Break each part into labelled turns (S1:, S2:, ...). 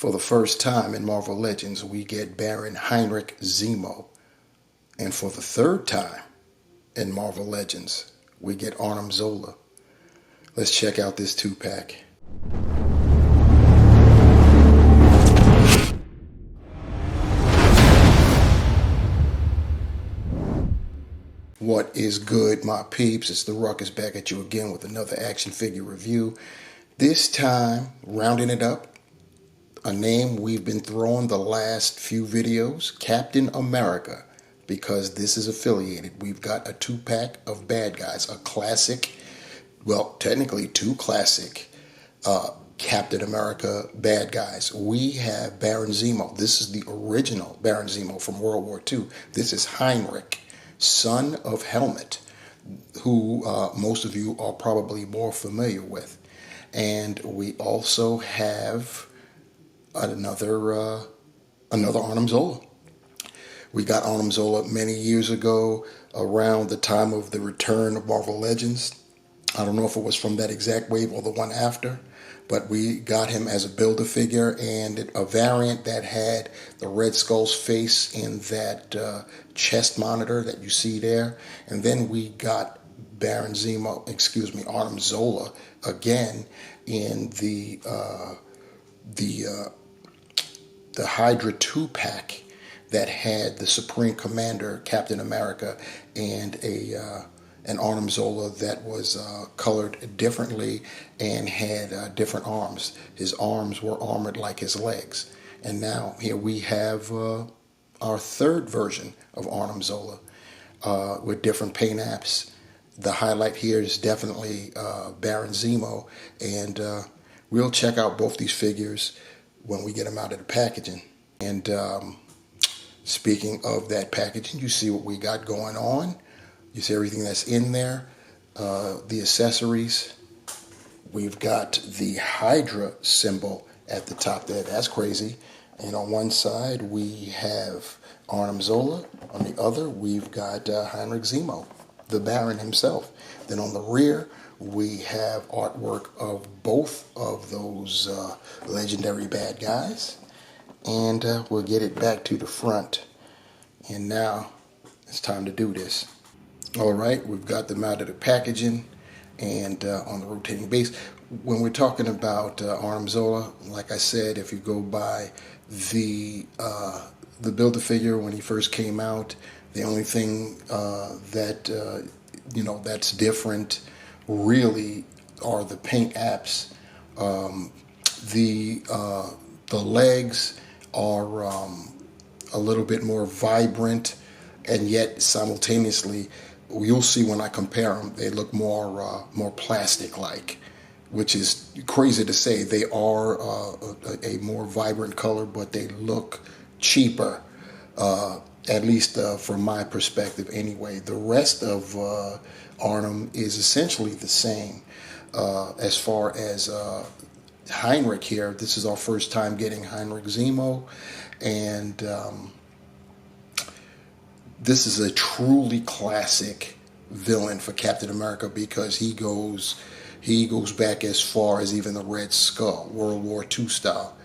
S1: For the first time in Marvel Legends, we get Baron Heinrich Zemo. And for the third time in Marvel Legends, we get Arnim Zola. Let's check out this 2-pack. What is good, my peeps? It's the Ruckus back at you again with another action figure review. This time, rounding it up, a name we've been throwing the last few videos, Captain America, because this is affiliated. We've got a 2-pack of bad guys, a classic, well, technically two classic Captain America bad guys. We have Baron Zemo. This is the original Baron Zemo from World War II. This is Heinrich, son of Helmut, who most of you are probably more familiar with. And we also have another Arnim Zola. We got Arnim Zola many years ago around the time of the return of Marvel Legends. I don't know if it was from that exact wave or the one after, but we got him as a Build-A-Figure and a variant that had the Red Skull's face in that chest monitor that you see there. And then we got Arnim Zola again in the Hydra 2-pack that had the Supreme Commander, Captain America, and an Arnim Zola that was colored differently and had different arms. His arms were armored like his legs. And now here we have our third version of Arnim Zola with different paint apps. The highlight here is definitely Baron Zemo, and we'll check out both these figures when we get them out of the packaging. And speaking of that packaging, you see what we got going on. You see everything that's in there. The accessories. We've got the Hydra symbol at the top there. That's crazy. And on one side, we have Arnim Zola. On the other, we've got Heinrich Zemo, the Baron himself. Then on the rear, we have artwork of both of those legendary bad guys. And we'll get it back to the front. And now it's time to do this. All right, we've got them out of the packaging and on the rotating base. When we're talking about Arnim Zola, like I said, if you go by the Build-A-Figure when he first came out, the only thing that's different really are the paint apps. The legs are a little bit more vibrant, and yet simultaneously, you'll see when I compare them, they look more plastic-like, which is crazy to say. They are a more vibrant color, but they look cheaper, at least from my perspective anyway. The rest of Arnim is essentially the same. As far as Heinrich here, this is our first time getting Heinrich Zemo, and this is a truly classic villain for Captain America because he goes back as far as even the Red Skull, World War II style,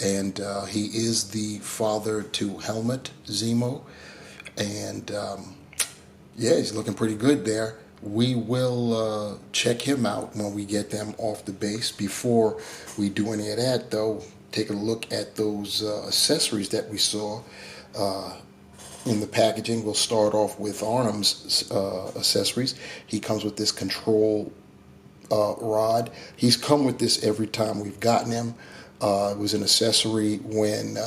S1: and he is the father to Helmut Zemo, and yeah, he's looking pretty good there. We will check him out when we get them off the base. Before we do any of that, though, take a look at those accessories that we saw in the packaging. We'll start off with Arnim's accessories. He comes with this control rod. He's come with this every time we've gotten him. It was an accessory when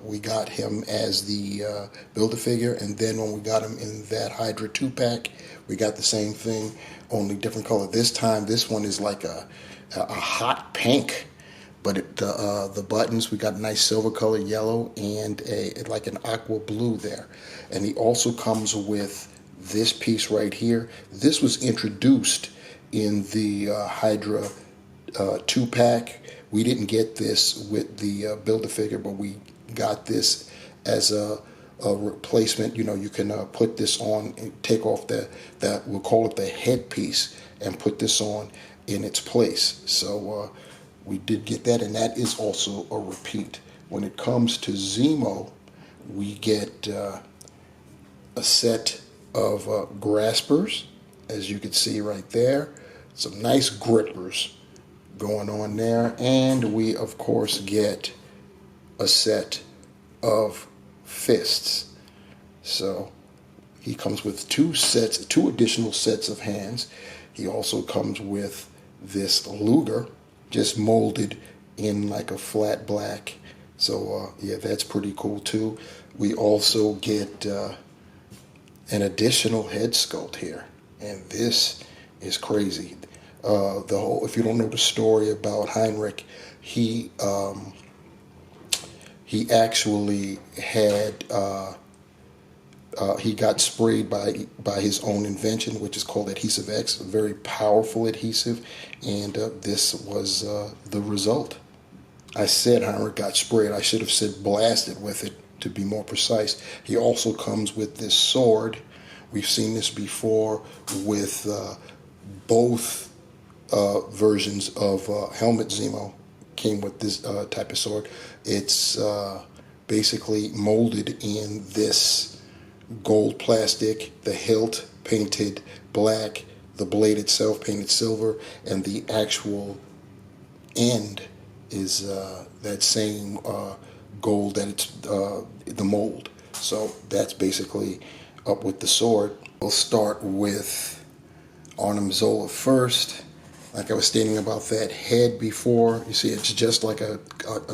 S1: we got him as the Build-A-Figure, and then when we got him in that Hydra 2-pack, we got the same thing, only different color. This time, this one is like a hot pink, but the buttons, we got a nice silver color, yellow, and like an aqua blue there. And he also comes with this piece right here. This was introduced in the Hydra 2-pack. We didn't get this with the Build-A-Figure, but we got this as a replacement. You know, you can put this on and take off we'll call it the headpiece, and put this on in its place. So we did get that, and that is also a repeat When it comes to Zemo, we get a set of graspers, as you can see right there. Some nice grippers going on there. And we, of course, get a set of fists. So he comes with two additional sets of hands. He also comes with this Luger, just molded in like a flat black. So yeah, that's pretty cool too. We also get an additional head sculpt here, and this is crazy. If you don't know the story about Heinrich, he actually had he got sprayed by his own invention, which is called Adhesive X, a very powerful adhesive, and this was the result. I said Heinrich got sprayed. I should have said blasted with it, to be more precise. He also comes with this sword. We've seen this before with both versions of Helmet Zemo came with this type of sword. It's basically molded in this gold plastic, the hilt painted black, the blade itself painted silver, and the actual end is that same gold that it's the mold. So that's basically up with the sword. We'll start with Arnim Zola first. Like I was stating about that head before, you see it's just like a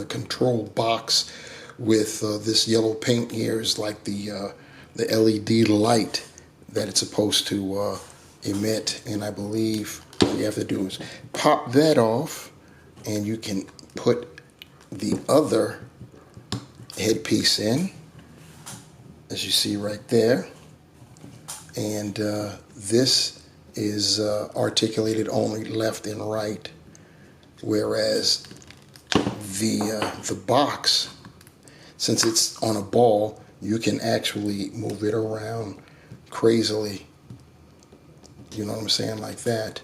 S1: control box with this yellow paint here is like the LED light that it's supposed to emit. And I believe all you have to do is pop that off, and you can put the other headpiece in, as you see right there. And this is articulated only left and right, whereas the box, since it's on a ball, you can actually move it around crazily. You know what I'm saying? Like that.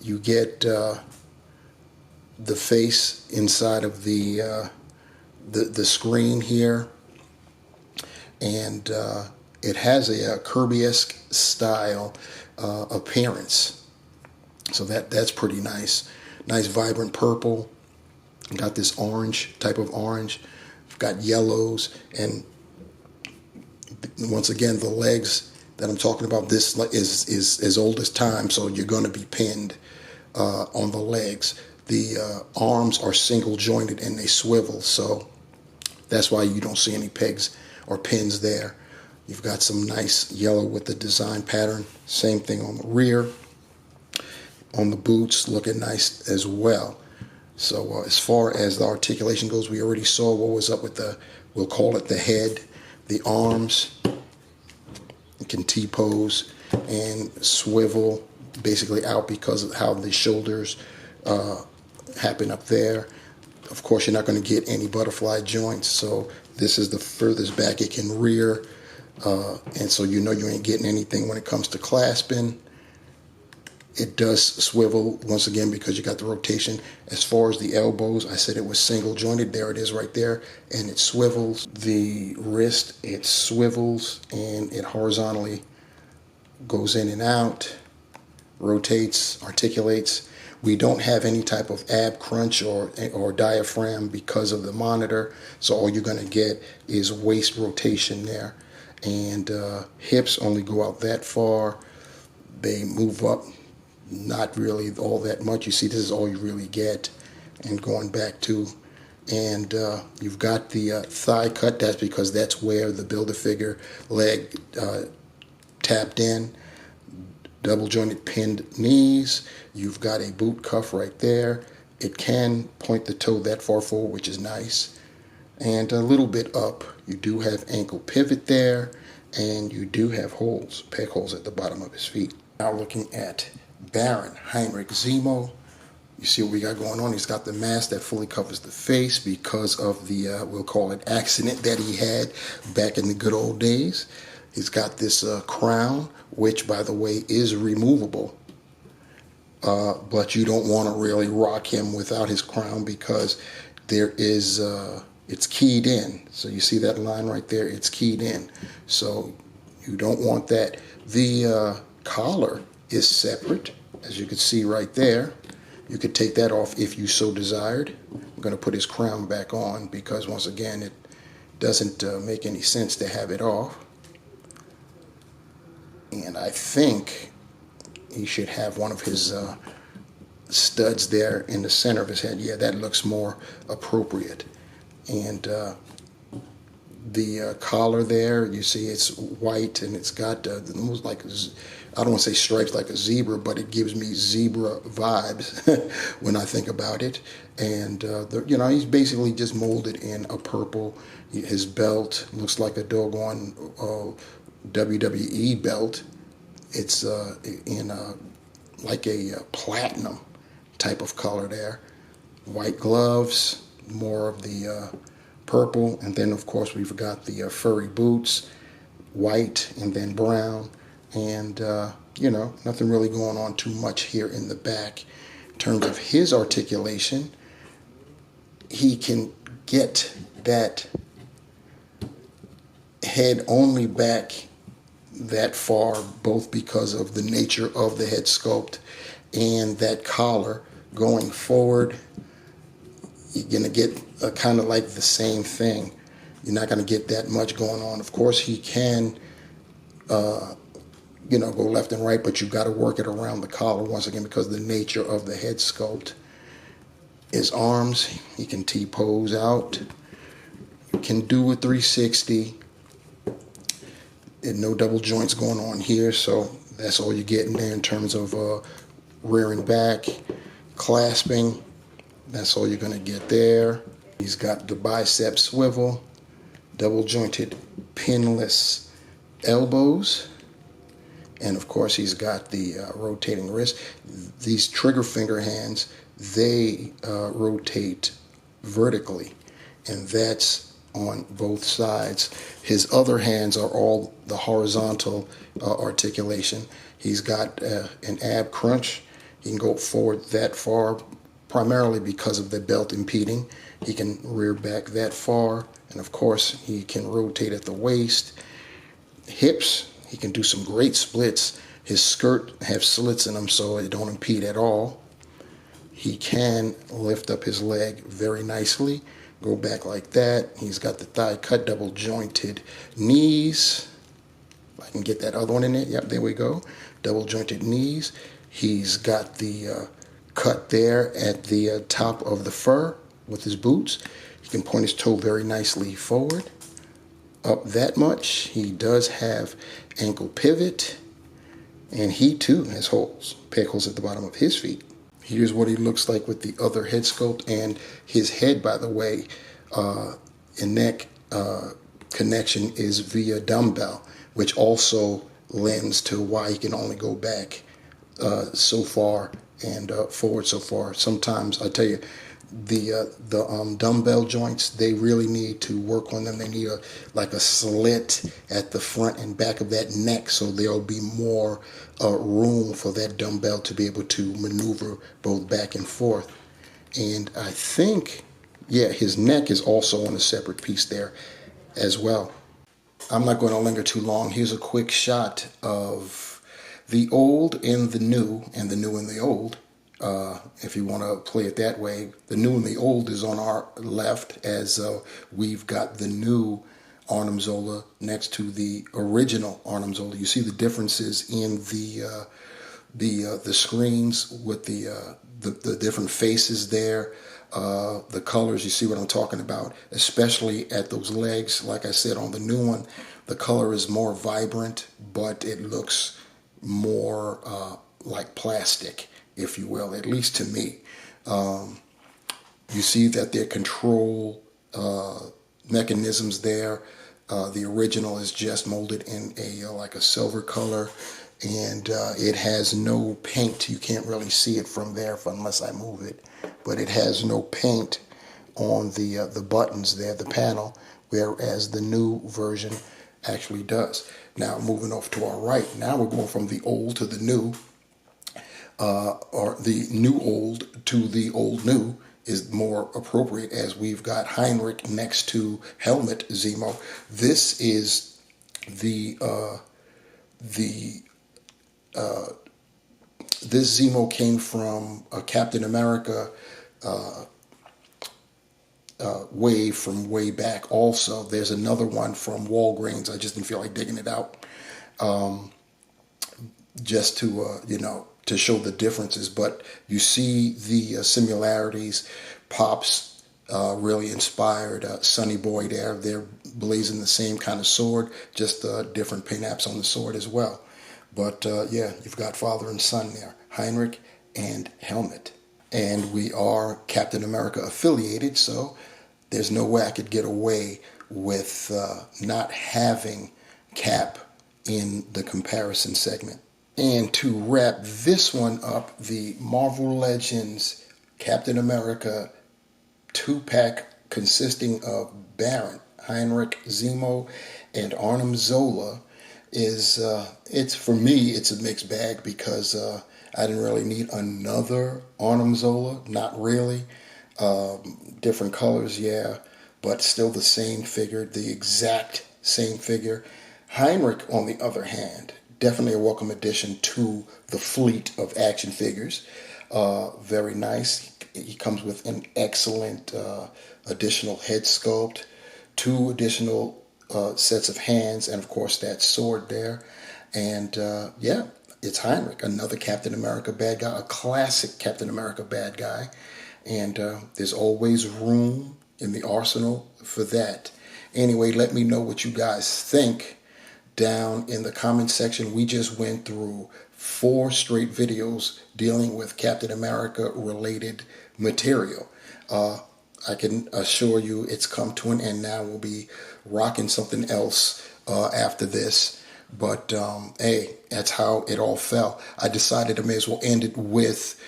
S1: You get the face inside of the screen here, and it has a Kirby-esque style appearance. So that's pretty nice. Nice vibrant purple. Got this orange, type of orange. Got yellows, and once again, the legs that I'm talking about, this is as old as time, so you're going to be pinned on the legs. The arms are single jointed and they swivel, so that's why you don't see any pegs or pins there. You've got some nice yellow with the design pattern. Same thing on the rear. On the boots, looking nice as well. So as far as the articulation goes, we already saw what was up with we'll call it the head, the arms. You can T-pose and swivel basically out because of how the shoulders happen up there. Of course, you're not going to get any butterfly joints, so this is the furthest back it can rear, and so you know you ain't getting anything when it comes to clasping. It does swivel once again because you got the rotation. As far as the elbows, I said it was single jointed. There it is right there, and it swivels. The wrist, it swivels and it horizontally goes in and out, rotates, articulates. We don't have any type of ab crunch or diaphragm because of the monitor, so all you're going to get is waist rotation there. And hips only go out that far. They move up not really all that much. You see, this is all you really get. And going back to, and you've got the thigh cut. That's because that's where the Build-A-Figure leg tapped in. Double jointed pinned knees. You've got a boot cuff right there. It can point the toe that far forward, which is nice. And a little bit up, you do have ankle pivot there, and you do have holes, peg holes at the bottom of his feet. Now looking at Baron Heinrich Zemo, you see what we got going on. He's got the mask that fully covers the face because of the, we'll call it, accident that he had back in the good old days. He's got this crown, which, by the way, is removable. But you don't want to really rock him without his crown because there is it's keyed in. So you see that line right there, it's keyed in. So you don't want that. The collar is separate, as you can see right there. You could take that off if you so desired. I'm going to put his crown back on because, once again, it doesn't make any sense to have it off. And I think he should have one of his studs there in the center of his head. Yeah, that looks more appropriate. And the collar there, you see it's white and it's got almost like, I don't want to say stripes like a zebra, but it gives me zebra vibes when I think about it. And he's basically just molded in a purple. His belt looks like a doggone WWE belt. It's in like a platinum type of color there. White gloves, more of the purple, and then of course we forgot the furry boots, white and then brown, and nothing really going on too much here in the back. In terms of his articulation, he can get that head only back that far, both because of the nature of the head sculpt and that collar. Going forward, you're going to get kind of like the same thing. You're not going to get that much going on. Of course, he can, go left and right, but you've got to work it around the collar once again because of the nature of the head sculpt. His arms, he can T-pose out. You can do a 360. And no double joints going on here, so that's all you're getting there in terms of rearing back, clasping. That's all you're going to get there. He's got the bicep swivel, double jointed pinless elbows, and of course he's got the rotating wrist. These trigger finger hands, they rotate vertically, and that's on both sides. His other hands are all the horizontal articulation. He's got an ab crunch. He can go forward that far, primarily because of the belt impeding. He can rear back that far, and of course he can rotate at the waist. Hips, he can do some great splits. His skirt have slits in them so it don't impede at all. He can lift up his leg very nicely, go back like that. He's got the thigh cut, double jointed knees. If I can get that other one in there. Yep, there we go. Double jointed knees. He's got the cut there at the top of the fur with his boots. He can point his toe very nicely forward, up that much. He does have ankle pivot, and he too has holes, peg holes at the bottom of his feet. Here's what he looks like with the other head sculpt, and his head, by the way, and neck connection is via dumbbell, which also lends to why he can only go back so far and forward so far. Sometimes, I tell you, the dumbbell joints, they really need to work on them. They need like a slit at the front and back of that neck, so there'll be more room for that dumbbell to be able to maneuver both back and forth. And I think, yeah, his neck is also on a separate piece there as well. I'm not going to linger too long. Here's a quick shot of the old and the new and the old. If you want to play it that way. The new and the old is on our left, as we've got the new Arnim Zola next to the original Arnim Zola. You see the differences in the screens with the different faces there, the colors. You see what I'm talking about, especially at those legs. Like I said, on the new one, the color is more vibrant, but it looks more like plastic, if you will, at least to me. You see that there are control mechanisms there. The original is just molded in like a silver color, and it has no paint. You can't really see it from there unless I move it, but it has no paint on the buttons there, the panel, whereas the new version actually does. Now, moving off to our right, now we're going from the old to the new, or the new old to the old new, is more appropriate, as we've got Heinrich next to helmet Zemo. This is the this Zemo came from Captain America wave from way back. Also, there's another one from Walgreens. I just didn't feel like digging it out, just to to show the differences. But you see the similarities. Pops really inspired Sonny Boy there. They're blazing the same kind of sword, just different paint apps on the sword as well. But yeah, you've got father and son there, Heinrich and Helmet. And we are Captain America affiliated, so there's no way I could get away with not having Cap in the comparison segment. And to wrap this one up, the Marvel Legends Captain America 2-pack consisting of Baron, Heinrich, Zemo, and Arnim Zola is, it's, for me, it's a mixed bag, because I didn't really need another Arnim Zola, not really. Different colors, yeah, but still the same figure, the exact same figure. Heinrich, on the other hand, definitely a welcome addition to the fleet of action figures. Very nice. He comes with an excellent additional head sculpt, 2 additional sets of hands, and of course that sword there. And yeah, it's Heinrich, another Captain America bad guy, a classic Captain America bad guy. And there's always room in the arsenal for that. Anyway, let me know what you guys think down in the comment section. We just went through 4 straight videos dealing with Captain America related material. I can assure you it's come to an end now. We'll be rocking something else after this. But hey, that's how it all fell. I decided I may as well end it with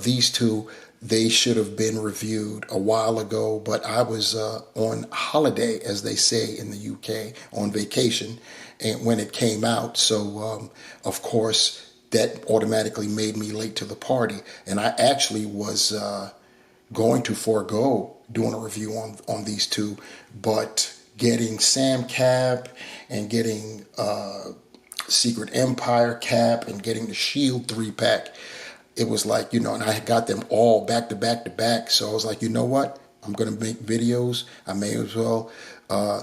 S1: these two. They should have been reviewed a while ago, but I was on holiday, as they say in the UK, on vacation, and when it came out. So, of course, that automatically made me late to the party. And I actually was going to forego doing a review on these two, but getting Sam Cap and getting Secret Empire Cap and getting the Shield 3-pack, it was like, and I got them all back to back to back. So I was like, you know what? I'm going to make videos. I may as well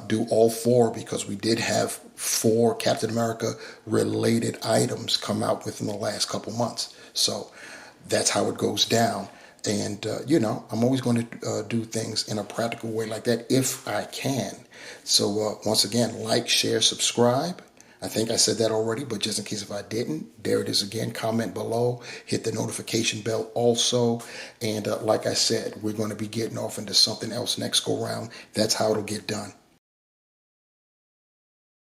S1: do all 4, because we did have 4 Captain America related items come out within the last couple months. So that's how it goes down. And, I'm always going to do things in a practical way like that if I can. So once again, like, share, subscribe. I think I said that already, but just in case if I didn't, there it is again. Comment below, hit the notification bell also. And like I said, we're going to be getting off into something else next go round. That's how it'll get done.